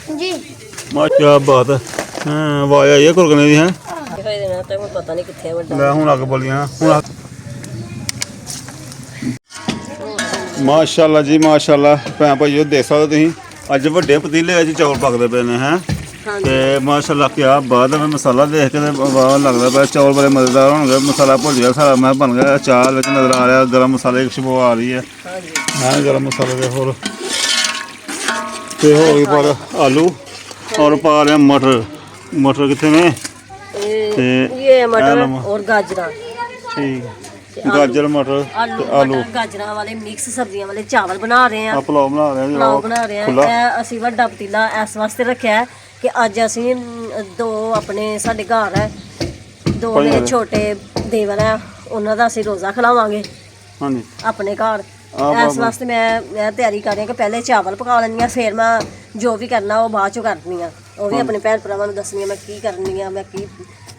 जी मां क्या बात है। हाँ आवाज आई है कुरकने दी है पता नहीं कितने बड़ा मैं हूँ अग बोलियां हूँ माशाल्लाह जी माशाल्लाह भैन भाईओ देख सकते तुसीं अज वड्डे पतीले च चौल पकदे पे ने हैं ते माशाल्लाह क्या बात है मसाला देख के वाह लगता पाया चौल बड़े मज़ेदार होंगे मसाला भुज गया सारा मैं बन गया चार बिच नज़र आ रहा गर्म मसाले की खुशबू आ रही है हैं गर्म मसाले के होर ते हो गई पर आलू और पा रहे हैं मटर मटर कितने में ये मटर और गाजरा ठीक गाजर मटर आलू गाजरा वाले मिक्स सब्जियां वाले चावल बना रहे हैं पुलाव बना रहे हैं पुलाव बना रहे हैं ਇਹ ਅਸੀਂ ਵੱਡਾ ਪਤੀਲਾ ਇਸ ਵਾਸਤੇ ਰੱਖਿਆ ਹੈ ਕਿ ਅੱਜ ਅਸੀਂ ਦੋ ਆਪਣੇ ਸਾਡੇ ਘਰ ਹੈ ਦੋ ਮੇਰੇ ਛੋਟੇ ਦੇਵਰ ਹੈ ਉਹਨਾਂ ਦਾ ਅਸੀਂ ਰੋਜ਼ਾ ਖਿਲਾਵਾਂਗੇ ਹਾਂਜੀ ਆਪਣੇ ਘਰ ਇਸ ਵਾਸਤੇ ਮੈਂ ਤਿਆਰੀ ਕਰ ਰਹੀ ਹਾਂ ਕਿ ਪਹਿਲੇ ਚਾਵਲ ਪਕਾ ਲੈਣੀ ਆ ਫਿਰ ਮੈਂ ਜੋ ਵੀ ਕਰਨਾ ਉਹ ਬਾਅਦ ਚੋਂ ਕਰਨੀ ਆ ਉਹ ਵੀ ਆਪਣੇ ਭੈਣ ਭਰਾਵਾਂ ਨੂੰ ਦੱਸਣੀ ਆ ਮੈਂ ਕੀ ਕਰਨੀ ਆ ਮੈਂ ਕੀ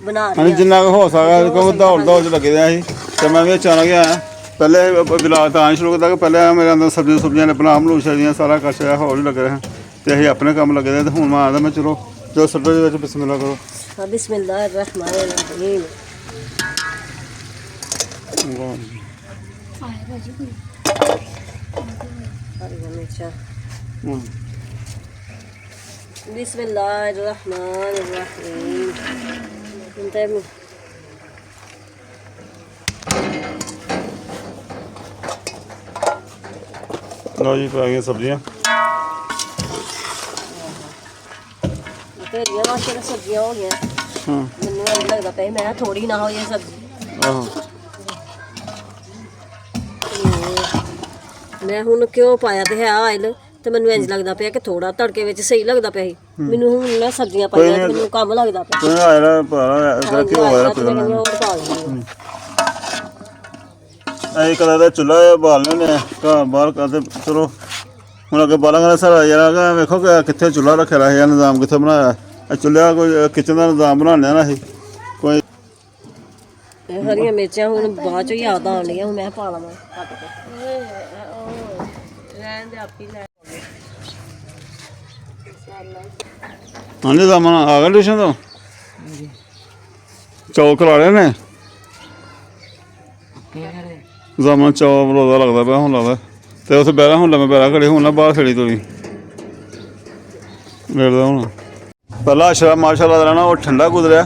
ਬਣਾ ਰਹੀ ਆ ਜਿੰਨਾ ਹੋ ਸਕਦਾ ਕਿਉਂਕਿ ਦੌੜ ਚ ਲੱਗੇ ਦੇ ਸੀ ਤੇ ਮੈਂ ਵੀ ਅਚਾਨਕ ਆਇਆ ਪਹਿਲੇ ਬਿਲਾਲ ਤਾਂ ਆਉਣ ਸ਼ੁਰੂ ਕੀਤਾ ਕਿ ਪਹਿਲੇ ਮੇਰੇ ਅੰਦਰ ਸਬਜ਼ੀਆਂ ਨੇ ਬਣਾ ਬਣੂ ਛੜੀਆਂ ਸਾਰਾ ਕੁਛ ਹੋਰ ਹੀ ਲੱਗ ਰਿਹਾ ਤੇ ਅਸੀਂ ਆਪਣੇ ਕੰਮ ਲੱਗੇ ਦੇ ਤੇ ਹੁਣ ਮੈਂ ਆਦਾ ਮੈਂ ਚਲੋ ਜੋ ਸੱਟੋ ਦੇ ਵਿੱਚ ਬਿਸਮਿਲ੍ਲਾ ਕਰੋ ਬਿਸਮਿਲ੍ਲਾਹਿਰ ਰਹਿਮਾਨਿਰ ਰਹੀਮ बिस्मिल्लाहिर रहमानिर रहीम लो जी पा गई सब्जियां तेरियां माशाल्लाह सब्जियां हो गई ਮੈਨੂੰ ਐਂ ਲੱਗਦਾ ਪਿਆ ਮੈਂ ਥੋੜੀ ਨਾ ਹੋਈ ਸਬਜ਼ੀ ਆਹੋ ਮੈਂ ਹੁਣ ਕਿਉਂ ਪਾਇਆ ਤੇ ਹੈ ਆਇਲ ਤੇ ਮੈਨੂੰ ਇੰਜ ਲੱਗਦਾ ਪਿਆ ਕਿ ਥੋੜਾ ਤੜਕੇ ਵਿੱਚ ਸਹੀ ਲੱਗਦਾ ਪਿਆ ਸੀ ਮੈਨੂੰ ਹੁਣ ਨਾ ਸਬਜ਼ੀਆਂ ਪਾਈਆਂ ਤੇ ਮੈਨੂੰ ਕੰਮ ਲੱਗਦਾ ਪਿਆ ਕੋਈ ਆਇਲਾ ਪਾ ਇਧਰ ਕੀ ਹੋਇਆ ਐ ਕਦਾ ਦਾ ਚੁੱਲ੍ਹਾ ਬਾਲਣੇ ਨੇ ਘਰ ਬਾਹਰ ਕਰਦੇ ਚਲੋ ਹੁਣ ਅੱਗੇ ਬਾਲਾਂਗਾ ਸਾਰਾ ਯਾਰ ਵੇਖੋ ਕਿ ਕਿੱਥੇ ਚੁੱਲ੍ਹਾ ਰੱਖਿਆ ਰਿਹਾ ਹੈ ਨਿਜ਼ਾਮ ਕਿੱਥੇ ਬਣਾਇਆ ਇਹ ਚੁੱਲ੍ਹਾ ਕੋਈ ਕਿਚਨ ਦਾ ਨਿਜ਼ਾਮ ਬਣਾਉਂਦੇ ਨਾ ਅਸੀਂ ਕੋਈ ਹਰੀਆਂ ਮਿਰਚਾਂ ਹੁਣ ਬਾਅਦ ਚੋਂ ਯਾਦ ਆਉਣ ਲਈਆਂ ਹੁਣ ਮੈਂ ਪਾ ਲਵਾਂ ਕੱਟ ਕੇ ਰਹਿਣ ਦੇ ਆਪੀ ਲੈ ਹਾਂਜੀ ਸਾਮਾਨ ਆ ਗਿਆ ਟਿਊਸ਼ਨ ਤੋਂ ਚੌਲ ਖਲਾ ਰਹੇ ਨੇ ਜਾਮਨ ਚੌਲ ਰੋਦਾ ਲੱਗਦਾ ਪਿਆ ਹੁਣ ਲੱਗਦਾ ਤੇ ਉੱਥੇ ਬਹਿਰਾ ਹੁਣ ਲੰਮੇ ਬਹਿਰਾ ਖੜੇ ਹੁਣ ਨਾ ਬਾਹਰ ਖੜੀ ਤੋਰੀ ਵੇਖਦਾ ਹੁਣ ਪਹਿਲਾ ਅਸ਼ਰਾ ਮਾਸ਼ਾਅੱਲਾ ਦਾ ਨਾ ਉਹ ਠੰਡਾ ਗੁਜ਼ਰਿਆ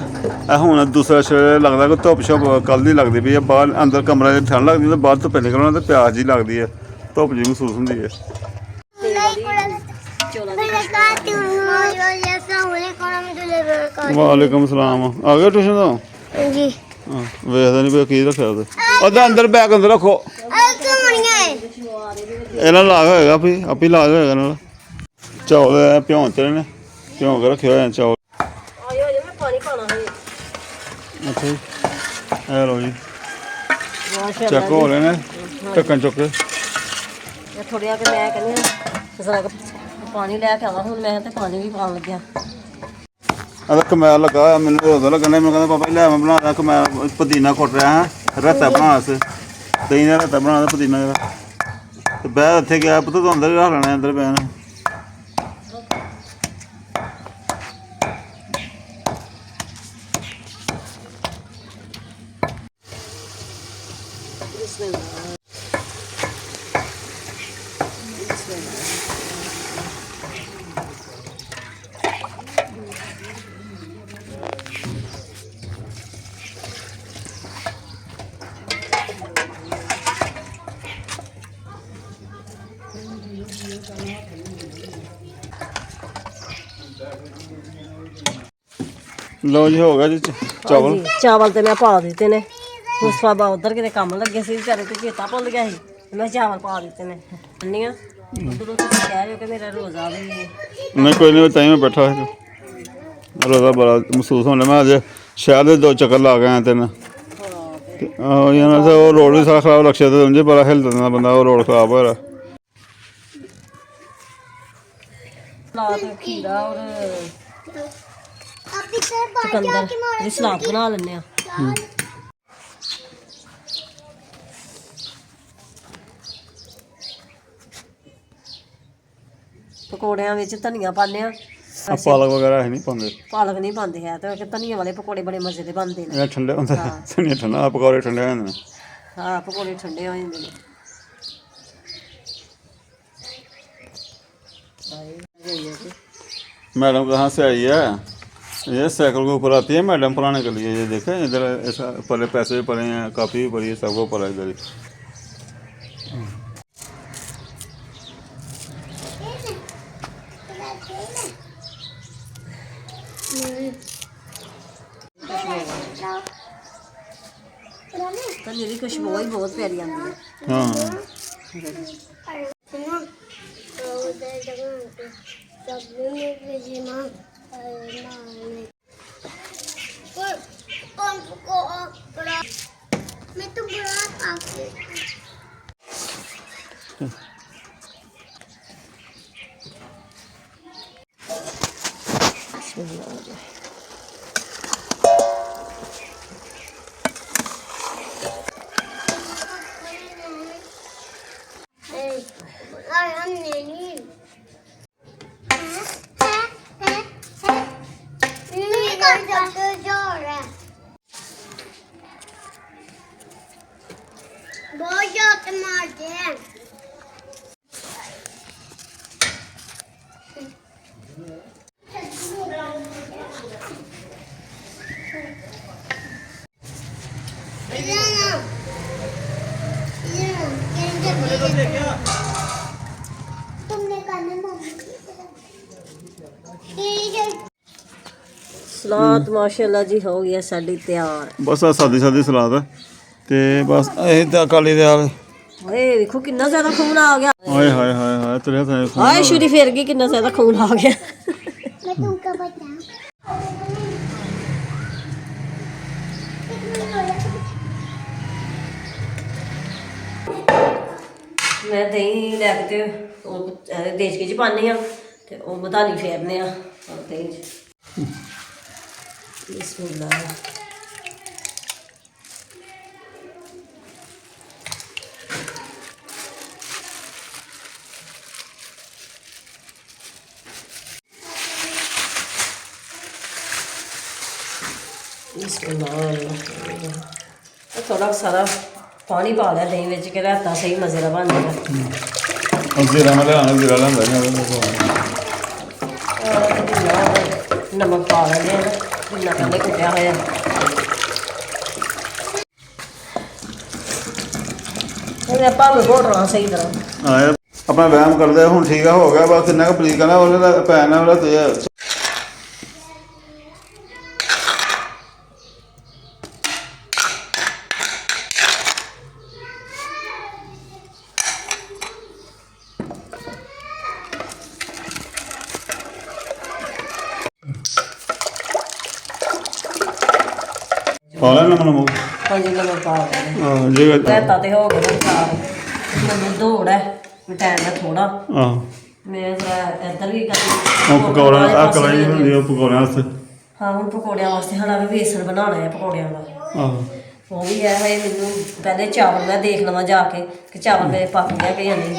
ਇਹ ਹੁਣ ਦੂਸਰਾ ਅਸ਼ਰਾ ਲੱਗਦਾ ਕਿ ਧੁੱਪ ਛੁੱਪ ਕੱਲ੍ਹ ਦੀ ਲੱਗਦੀ ਪਈ ਹੈ ਬਾਹਰ ਅੰਦਰ ਕਮਰੇ 'ਚ ਠੰਡ ਲੱਗਦੀ ਤੇ ਬਾਹਰ ਧੁੱਪੇ ਨਿਕਲਣਾ ਤੇ ਪਿਆਸ ਜਿਹੀ ਲੱਗਦੀ ਹੈ ਧੁੱਪ ਜਿਹੀ ਮਹਿਸੂਸ ਹੁੰਦੀ ਹੈ ਵਾਲੇਕੁਮ ਸਲਾਮ ਆ ਗਿਆ ਟਿਊਸ਼ਨ ਤੋਂ जी ਹਾਂ ਵੇਖਦਾ ਨਹੀਂ ਪਿਆ ਕੀ ਰੱਖਿਆ ਉਹਦੇ ਉਹਦਾ ਅੰਦਰ ਬੈਗ ਅੰਦਰ ਰੱਖੋ ਇਹਨਾਂ ਲਾਗ ਹੋਏਗਾ ਆਪੀ ਲਾਗ ਹੋਏਗਾ ਨਾਲ ਚੌਲ ਭਿਉਂ ਤੇ ਨੇ ਭਿਉਂ ਕੇ ਰੱਖੇ ਹੋਏ ਚੌਲ ਆਇਓ ਮੈਂ ਪਾਣੀ ਪਾਣਾ ਹੈ ਅੱਛਾ ਜੀ ਇਹ ਲਓ ਜੀ ਚੱਕ ਹੋ ਰਹੇ ਨੇ ਢੱਕਣ ਚੁੱਕ ਕੇ ਇਹ ਥੋੜ੍ਹਾ ਕਿ ਮੈਂ ਕਹਿੰਦੀ ਹਾਂ ਜ਼ਰਾ ਪਾਣੀ ਲੈ ਕੇ ਆਵਾਂ ਹੁਣ ਮੈਂ ਤੇ ਪਾਣੀ ਵੀ ਪਾਉਣ ਲੱਗਿਆ ਅਦਾ ਕਮੈਲ ਲੱਗਾ ਮੈਨੂੰ ਉਦੋਂ ਲੱਗਣਾ ਮੈਨੂੰ ਕਹਿੰਦਾ ਪਾਪਾ ਲੈ ਮੈਂ ਬਣਾ ਰਿਹਾ ਕਮੈਲ ਪੁਦੀਨਾ ਕੁੱਟ ਰਿਹਾ ਹਾਂ ਰਾਇਤਾ ਬਣਾ ਵਾਸਤੇ ਦਹੀਂ ਦਾ ਰਾਇਤਾ ਬਣਾ ਦਾ ਪੁਦੀਨਾ ਦਾ ਤੇ ਬਹਿ ਉੱਥੇ ਗਿਆ ਪੁੱਤ ਤੂੰ ਅੰਦਰ ਹੀ ਰੱਖ ਲੈਣਾ ਅੰਦਰ ਪਿਆ ਨੇ ਲਓ ਜੀ ਹੋ ਗਿਆ ਜੀ ਚਾਵਲ ਚਾਵਲ ਤੇ ਮੈਂ ਪਾ ਦਿੱਤੇ ਨੇ ਉਸਵਾ ਬਾ ਉਧਰ ਕਿਤੇ ਕੰਮ ਲੱਗੇ ਸੀ ਵਿਚਾਰੇ ਤੇ ਚੇਤਾ ਭੁੱਲ ਗਿਆ ਸੀ ਮੈਂ ਚਾਵਲ ਪਾ ਦਿੱਤੇ ਨੇ ਅੰਨੀਆਂ ਉਧਰੋਂ ਤੁਸੀਂ ਕਹਿ ਰਹੇ ਹੋ ਕਿ ਮੇਰਾ ਰੋਜ਼ਾ ਵੀ ਨਹੀਂ ਕੋਈ ਨਹੀਂ ਤਾਂ ਮੈਂ ਬੈਠਾ ਸੀ ਰੋਜ਼ਾ ਬੜਾ ਮਹਿਸੂਸ ਹੋਣਾ ਮੈਂ ਅੱਜ ਸ਼ਹਿਰ ਦੇ 2 ਚੱਕਰ ਲਾ ਕੇ ਆਇਆ ਤਿੰਨ ਆਹੋ ਇਹਨਾਂ ਦਾ ਉਹ ਰੋਡ ਵੀ ਸਾਰਾ ਖਰਾਬ ਲਕਸ਼ੇ ਤੇ ਸਮਝੇ ਬੜਾ ਹਿੱਲ ਦਿੰਦਾ ਬੰਦਾ ਉਹ ਰੋਡ ਖਰਾਬ ਹੋਇਆ ਸਲਾਦ ਖੀਰਾ ਔਰ ਚੁਕੰਦਰ ਦੀ ਸਲਾਦ ਬਣਾ ਲੈਂਦੇ ਆ ਪਕੌੜਿਆਂ ਵਿੱਚ ਧਨੀਆ ਪਾਉਂਦੇ ਆ ਪਾਲਕ ਵਗੈਰਾ ਹੈ ਨਹੀਂ ਪਾਉਂਦੇ। ਪਾਲਕ ਨਹੀਂ ਪਾਉਂਦੇ ਹੈ ਤੇ ਧਨੀਆ ਵਾਲੇ ਪਕੌੜੇ ਬੜੇ ਮਜ਼ੇ ਦੇ ਬਣਦੇ ਨੇ। ਇਹ ਠੰਡੇ ਹੁੰਦੇ, ਧਨੀਆ ਠੰਡਾ, ਪਕੌੜੇ ਠੰਡੇ ਹੋ ਜਾਂਦੇ ਨੇ। ਹਾਂ ਪਕੌੜੇ ਠੰਡੇ ਹੋ ਜਾਂਦੇ ਨੇ। मैडम कहाँ से आई है? ये साइकिल के ऊपर आती है मैडम पढ़ाने के लिए। ये देखें इधर ऐसा पढ़े, पैसे भी पड़े हैं, कापी भी पड़ी है, सबको पड़ा इधर ही। ਧਨੀਏ ਦੀ ਖੁਸ਼ਬੂ ਹੀ ਬਹੁਤ ਪਿਆਰੀ ਆਉਂਦੀ ਹੈ। हाँ मैं तो बड़ा आपसे बहुत जोर मारते हैं। तुमने करना मम्मी ਸਲਾਦ ਮਾਸ਼ਾਅੱਲਾ ਜੀ ਹੋ ਗਿਆ ਸਾਡੀ ਤਿਆਰ। बस आ सादी सादी सलाद है ते बस ये काली दाल। ਓਏ ਵੇਖੋ ਕਿੰਨਾ ਜ਼ਿਆਦਾ ਖੂਨ ਆ ਗਿਆ। हाय हाय हाय हाय तेरे हाथ ਹਾਏ ਛੁਰੀ ਫੇਰ ਗਈ, ਕਿੰਨਾ ਜ਼ਿਆਦਾ ਖੂਨ ਆ ਗਿਆ। मैं तुमको बताऊं। ਮੈਂ ਦਹੀਂ ਲੈ ਕੇ ਤੇ ਉਹ ਦੇਚਕੇ 'ਚ ਪਾਉਂਦੇ ਆ ਤੇ ਉਹ ਮਧਾਨੀ ਫੇਰਨੇ ਆ ਦਹੀਂ 'ਚ। ਬਿਸਮਿਲ੍ਲਾ। ਥੋੜਾ ਸਾਰਾ ਪਾਣੀ ਪਾ ਲਿਆ ਦਹੀਂ ਵਿੱਚ ਕਿ ਰਾਤਾ ਸਹੀ ਮਜ਼ੇ ਦਾ ਬਣ ਜਾਏਗਾ। जीरा में लिया जीरा लेंदा ਨਮਕ ਪਾ ਲੈਂਦੇ ਹਾਂ ਜਿੰਨਾ ਪਹਿਲੇ ਕੁੱਟਿਆ ਹੋਇਆ। ਇਹ ਆਪਾਂ ਨੂੰ ਘੋਟਣਾ ਸਹੀ ਤਰ੍ਹਾਂ। ਆਏ ਆਪਣਾ ਵਹਿਮ ਕਰਦੇ ਹੁਣ ਠੀਕ ਆ, ਹੋ ਗਿਆ ਬਸ ਕਿੰਨਾ ਕੁ ਪਲੀਕ ਕਰਨਾ ਉਹਨੇ ਦਾ ਪੈਨ ਨਾਲ ਤੇ ਪਾ ਲੈਣਾ ਮਨ ਹਾਂਜੀ ਨਮਕ ਪਾ ਲੈਂਦੇ ਹਾਂ ਜੀ ਰਾਤਾ ਤੇ ਹੋ ਗਿਆ ਨਾ ਚਾਰ। ਮੈਨੂੰ ਦੌੜ ਹੈ ਟਾਈਮ ਦਾ ਥੋੜਾ। ਆਹ ਮੈਂ ਜਰਾ ਇੱਧਰ ਵੀ ਕਰਦੀ। ਉਹ ਪਕੌੜਾ ਆ ਕੜਾਈ ਹੁੰਦੀ ਉਹ ਪਕੌੜਿਆਂ ਵਾਸਤੇ। ਹਾਂ ਹੁਣ ਪਕੌੜਿਆਂ ਵਾਸਤੇ ਹੁਣ ਵੀ ਵੇਸਣ ਬਣਾਉਣਾ ਹੈ ਪਕੌੜਿਆਂ ਦਾ। ਆਹੋ ਉਹ ਵੀ ਹੈ ਹਜੇ ਮੈਨੂੰ ਪਹਿਲੇ ਚਾਵਲ ਮੈਂ ਦੇਖ ਲਵਾਂ ਜਾ ਕੇ ਕਿ ਚਾਵਲ ਮੇਰੇ ਪੱਕ ਗਿਆ ਕਿ ਜਾਂ ਨਹੀਂ।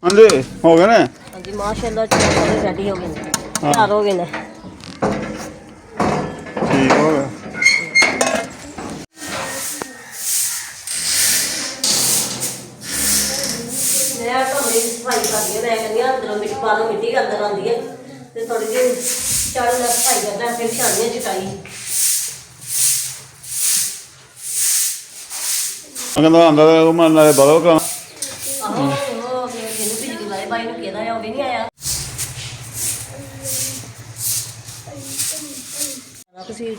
ਹਾਂਜੀ ਹੋ ਗਏ ਨੇ। ਹਾਂਜੀ ਮਾਸ਼ਾਅੱਲਾ ਚਾਵਲ ਰੈਡੀ ਹੋ ਗਏ ਨੇ, ਤਿਆਰ ਹੋ ਗਏ ਨੇ। ਠੀਕ ਹੋ ਗਿਆ। ਮੈਂ ਕਮਰੇ ਦੀ ਸਫਾਈ ਕਰਦੀ ਹਾਂ। ਮੈਂ ਕਹਿੰਦੀ ਹਾਂ ਅੰਦਰੋਂ ਮਿੱਟੀ ਪਾ ਲਓ, ਮਿੱਟੀ ਅੰਦਰ ਆਉਂਦੀ ਹੈ ਤੇ ਥੋੜੀ ਜਿਹੀ ਝਾੜੂ ਨਾਲ ਸਫਾਈ ਕਰਦਾ ਫਿਰ ਛਾਣੀਆਂ ਚਟਾਈ। ਕਹਿੰਦਾ ਆਂਦਾ ਉਹ ਮਨ ਨਾਲੇ ਬਾਹਰੋਂ ਕਰਾਂ। ਆਹੋ ਉਹ ਜਿਹਨੂੰ ਬਿਜਲੀ ਵਾਲੇ ਬਾਈ ਨੂੰ ਕਿਹਦਾ ਆ ਉਹ ਵੀ ਨਹੀਂ ਆਇਆ। ਤੁਸੀਂ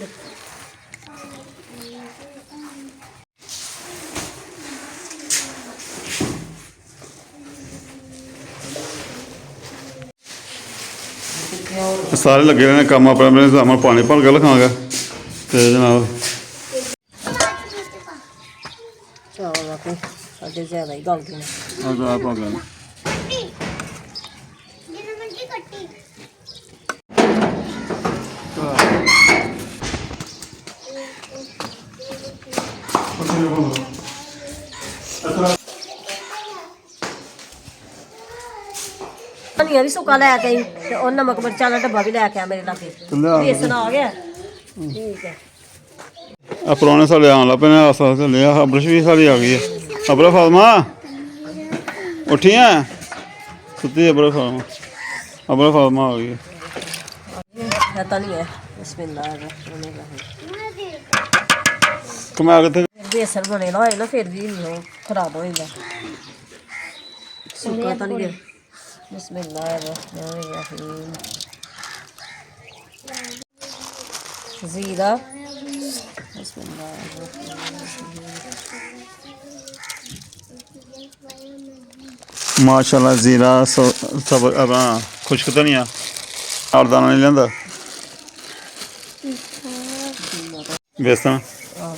ਸਾਰੇ ਲੱਗੇ ਰਹੇ ਨੇ ਕੰਮ ਆਪਣੇ ਆਪਣੇ ਹਿਸਾਬ ਨਾਲ ਪਾਣੀ ਭਰ ਕੇ ਲਿਖਾਂਗਾ ਤੇ ਜਨਾਬ ਚਾਵਲ ਆਪਣੇ ਸਾਡੇ ਜ਼ਿਆਦਾ ਹੀ ਗਲਦੇ ਨੇ। ਆ ਪਾ ਗਿਆ जिन्होंने मुझे कट्टी ਧਨੀਆ ਵੀ ਸੁੱਕਾ ਲੈ ਕੇ ਆਈ ਤੇ ਉਹ ਨਮਕ ਮਿਰਚਾਂ ਵਾਲਾ ਡੱਬਾ ਵੀ ਲੈ ਕੇ ਆ ਮੇਰੇ ਲਾਗੇ ਬੇਸਨ ਆ ਗਿਆ ਠੀਕ ਹੈ ਆ ਪੁਰਾਣੇ ਸਾਡੇ ਆਉਣ ਲੱਗ ਪਏ ਨੇ ਆਸ ਆਸ ਚੱਲੇ ਆ ਬਰਸ਼ ਵੀ ਸਾਡੀ ਆ ਗਈ ਹੈ ਅਬਰਾ ਫਾਤਮਾ ਉੱਠੀ ਆ ਸੁੱਤੀ ਅਬਰਾ ਫਾਤਮਾ ਆ ਗਈ ਹੈ ਪਤਾ ਨਹੀਂ ਹੈ ਬਿਸਮਿਲ੍ਲਾਹ ਕਮਾ ਕਿੱਥੇ ਬੇਸਨ ਬਣੇਲਾ ਹੋਏ ਨਾ ਫਿਰ ਵੀ ਨਹੀਂ ਖਰਾਬ ਹੋ ਜਾਂਦਾ ਸੁੱਕਾ ਤਾਂ ਨਹੀਂ ਬਿਸਮਿਲ੍ਲਾਹ ਜ਼ੀਰਾ ਮਾਸ਼ਾਅੱਲਾ ਜ਼ੀਰਾ ਸਭ ਆਪਣਾ ਖੁਸ਼ਕ ਤਾਂ ਨਹੀਂ ਆ ਔਰ ਦਾਣਾ ਨਹੀਂ ਲੈਂਦਾ ਬੇਸਨ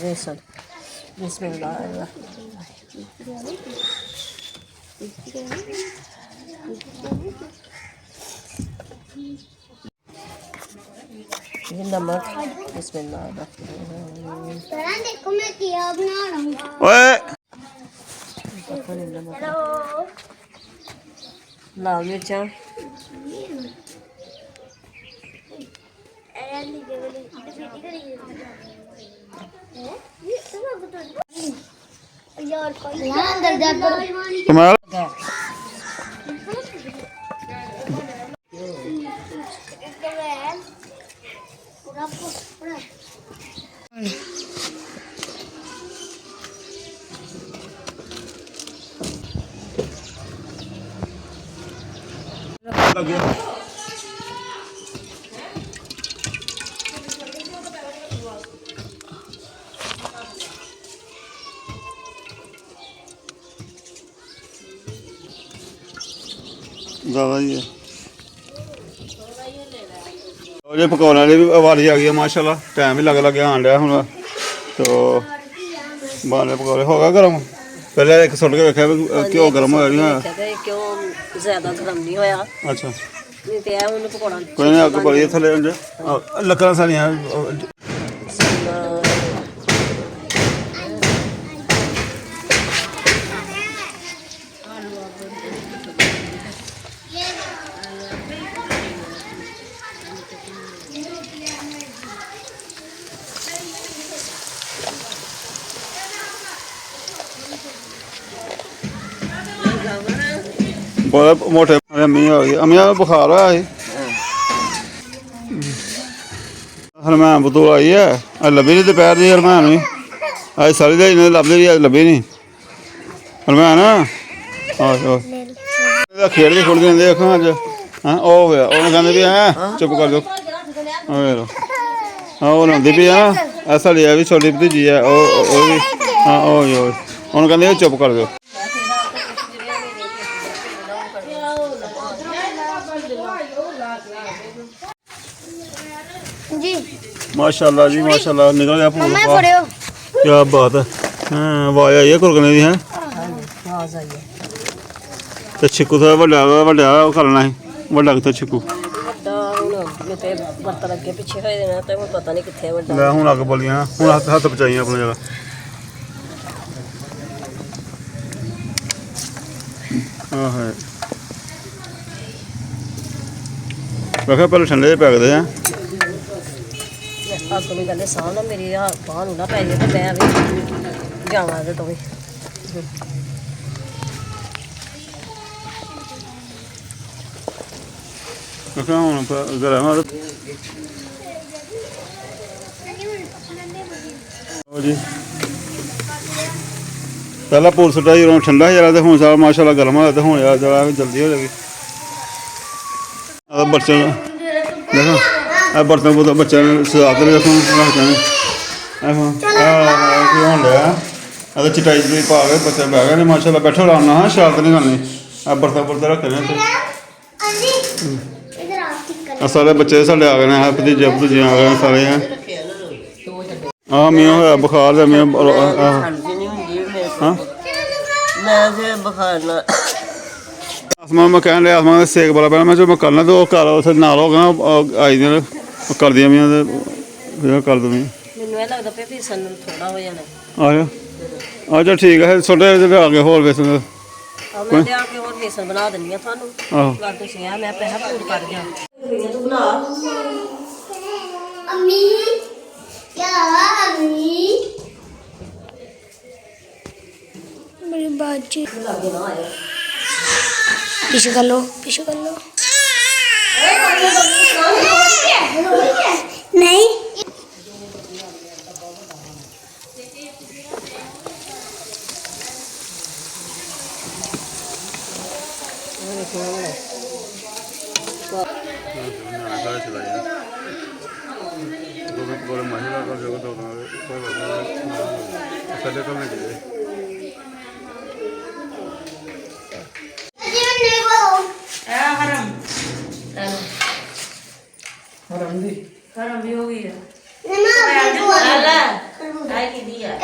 ਬੇਸਨ ਬਿਸਮਿਲ੍ਲਾਹ नमक बिस्मिल्लाह देखो मैं क्या बना रहा हूँ ਓਏ लाल मिर्चा अंदर जाकर कमाल लग गया ज़्यादा ही है और ये पकौड़े वाली भी वारी आ गई है माशाल्लाह टाइम भी लग आन रहा हूँ तो बाने पकौड़े हो गया गर्म पहले एक सुट के देखा घ्यो गर्म होया नहीं होया क्यों ज्यादा गर्म नहीं होया अच्छा नहीं ते है उन्हें पकौड़ा कोई नहीं अग बड़ी थले लकड़ा सारियां बहुत मोटे अम्मी हो गई अम्मी बुखार होया है हरमैन बतूल आई है लब्भी नहीं दोपहर की हरमैन भी अज सारी ध्याड़ी ने लभदी रही लब्भी नहीं हरमैन खेड़ के खुलते रहते देखो अज हाँ हो गया उन्हें कहते भी हैं चुप कर दो हाँ वो लाँदी भी है ना साड़ी है भी छोटी भतीजी है भी हाँ उन्हें कहते चुप कर दो जी माशाल्लाह जी माशाल्लाह निकल गया पूरा मैं पढ़े हो क्या बात है हाँ आवाज आई है कुरकने दी है आवाज आई है तो छिक्कू थोड़ा ਵੱਡਾ ਕਰਨਾ ਹੈ ਵੱਡਾ ਕਿੱਥੇ छिक्कू ਵੱਡਾ ਹੁਣ ਮੈਂ ਤੇ ਬਰਤਨ ਅੱਗੇ ਪਿੱਛੇ ਹੋਏ ਦੇਣਾ ਤੇ ਹੁਣ ਪਤਾ ਨਹੀਂ ਕਿੱਥੇ ਵੱਡਾ ਲੈ ਹੁਣ ਅੱਗ ਬੋਲੀਆਂ ਹੁਣ ਹੱਥ ਬਚਾਈਆਂ ਆਪਣੀ ਜਗ੍ਹਾ ਆਹ ਹੈ ਵੇਖਿਆ ਪਹਿਲੇ ਠੰਡੇ ਜਿਹੇ ਪੈਕਦੇ ਆ ਅੱਗ ਨੂੰ ਕਹਿੰਦੇ ਸਾਹ ਨਾ ਮੇਰੀ ਬਾਹ ਨੂੰ ਨਾ ਪੈ ਜੇ ਤੇ ਮੈਂ ਵੀ ਜਾਵਾਂ ਇਹਦੇ ਤੋਂ ਵੀ ਵੇਖਿਆ ਹੁਣ ਗਰਮ ਆ ਉਹ ਜੀ ਪਹਿਲਾਂ ਪੂਰ ਸੁੱਟਾ ਜਦੋਂ ਠੰਡਾ ਜਿਹਾ ਤੇ ਹੁਣ ਸਾਰਾ ਮਾਸ਼ਾਅੱਲਾ ਗਰਮ ਹੋਇਆ ਤੇ ਹੁਣ ਜਰਾ ਜਲਦੀ ਹੋ ਜਾਏਗੀ ਆ ਬਰਤਨ ਦੇਖੋ ਆ ਬਰਤਨ ਬੱਚਿਆਂ ਨੂੰ ਸਜਾ ਕੇ ਦੇਖੋ ਰੱਖਦੇ ਨੇ ਆਹੋ ਕੀ ਹੋਣ ਡਿਆ ਆ ਚਟਾਈ ਜੀ ਪਾ ਕੇ ਬੱਚੇ ਬਹਿ ਗਏ ਨੇ ਮਾਸ਼ਾਅੱਲਾ ਬੈਠੋ ਆਰਾਮ ਨਾਲ ਹਾਂ ਸ਼ਰਾਰਤ ਨਹੀਂ ਕਰਨੀ ਆ ਬਰਤਨ ਰੱਖੇ ਨੇ इधर आप ठीक कर ਆ ਸਾਰੇ ਬੱਚੇ ਸਾਡੇ ਆ ਗਏ ਨੇ ਭਤੀਜੇ ਭਤੀਜੀਆਂ ਆ ਗਏ ਨੇ ਸਾਰੇ ਆ ਆ ਮੈਨੂੰ ਹੋਇਆ ਬੁਖਾਰ ਦਾ ਮੈਨੂੰ ਹਾਂ ਮੈਂ ਜੇ ਬੁਖਾਰ ਨਾਲ ਆਸਮਾਨ ਮੈਂ ਕਹਿਣ ਲਿਆ ਆਸਮਾਨ ਦਾ ਸੇਕ ਬੜਾ ਪੈਣਾ ਮੈਂ ਜੋ ਮੈਂ ਕਰਨਾ ਤੇ ਉਹ ਘਰ ਉੱਥੇ ਨਾਲ ਹੋ ਗਿਆ ਆਈ ਦੀਆਂ ਕਰਦੀਆਂ ਮੀਆਂ ਤੇ ਫਿਰ ਕਰ ਦੂੰਗੀ ਮੈਨੂੰ ਇਹ ਲੱਗਦਾ ਪਿਆ ਵੀ ਸਾਨੂੰ ਥੋੜਾ ਹੋ ਜਾਣਾ ਆ ਜਾ ਠੀਕ ਹੈ ਛੋਟੇ ਜਿਹੇ ਆ ਗਏ ਹੋਰ ਵੇਸਣ ਮੈਂ ਲਿਆ ਕੇ ਹੋਰ ਬੇਸਣ ਬਣਾ ਦਿੰਦੀ ਆ ਤੁਹਾਨੂੰ ਆਹੋ ਗੱਲ ਤੁਸੀਂ ਆ ਮੈਂ ਪੈਸਾ ਪੂਰ ਕਰ ਗਿਆ ਤੂੰ ਬਣਾ अम्मी क्या अम्मी मेरी बाजी ਲੱਗੇ ਨਾ ਆਏ पीछे कर लो नहीं ਹਰਮ ਵੀ ਹੋ ਗਈ ਹੈ ਆਈ ਕੀ ਦੀ ਆ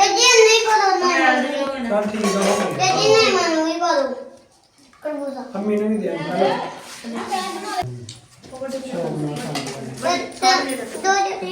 अम्मी ने भी दिया दो